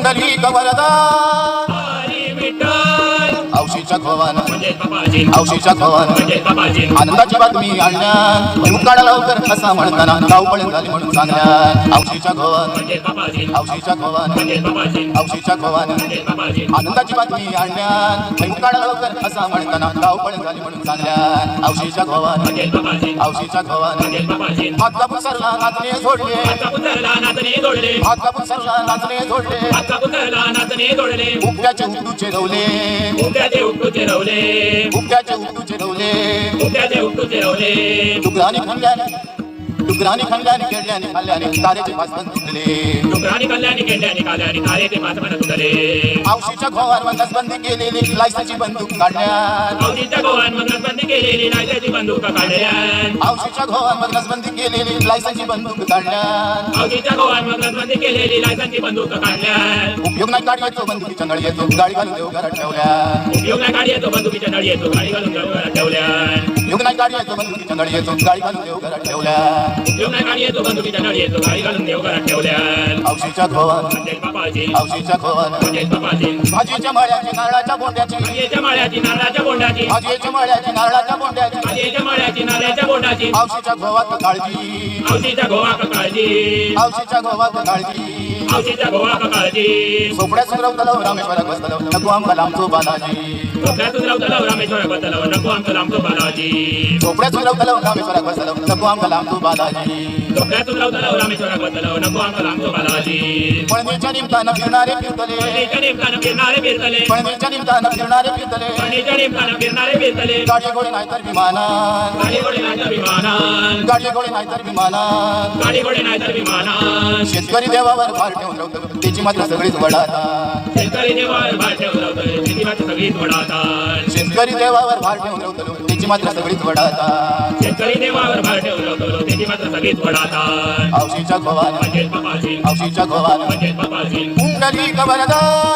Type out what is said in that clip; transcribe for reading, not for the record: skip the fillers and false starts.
पुंडलिक वरदा औशीच्या खोवान औशीच्या खोवान आनंदाची बातमी आणण्यात मुकाडा लवकर असा म्हणताना धावपळ झाली म्हणून सांगण्यात औशीच्या खोवान औशीच्या खोवान औशीच्या खोवान आनंदाची बातमी आणण्यात मुकाडा लवकर असा म्हणताना धावपळ झाली म्हणून सांगण्यात औशीच्या खोवान औशीच्या खोवान हात कापून सरला नाचणे जोडले हात कापून सरला नाचणे जोडले उक्त्याचे उक्तूचे रवले उक्त्याचे उक्तूचे रवले डुकराने खंड्याने केल्याने खाल्ल्याने तारेचे पाचपण तुटले औशीच्या घोवांवर नसबंदी केलेली लायसनची बंदूक काढण्यात औशीच्या घोवांवर नसबंदी केलेली लायसनची बंदूक काढण्यात उपयोग नाही गाडी येतो बंदुकीच्या नळी येतो गाडी घालून देऊ घरात ठेवल्या उपयोग नाही गाडी येतो बंदुकीच्या नळी येतो गाडी घालून देऊ घरात ठेवल्या औशीच्या घोवान भाजीच्या मळ्याची नारळाच्या बोंड्याची औशीच्या घोवात काळजी सोपड्या सुरवतलो रामेश्वराक बसतलो नको आमका लांबचो बालाजी सोपड्या सुरवतलो रामेश्वराक बसतलो नको आमका लांबचो बालाजी पळणीच्या निमतानं फिरणारे फिरतले गाडी घोडे नाहीतर विमानात शेतकरी देवावर भार ठेवून राहतो त्याची मात्र सगळीच वडातात शेतकरी देवावर भार ठेवून राहतो त्याची मात्र सगळीच वडातात औशीच्या घोवान पुंडलिक वरदा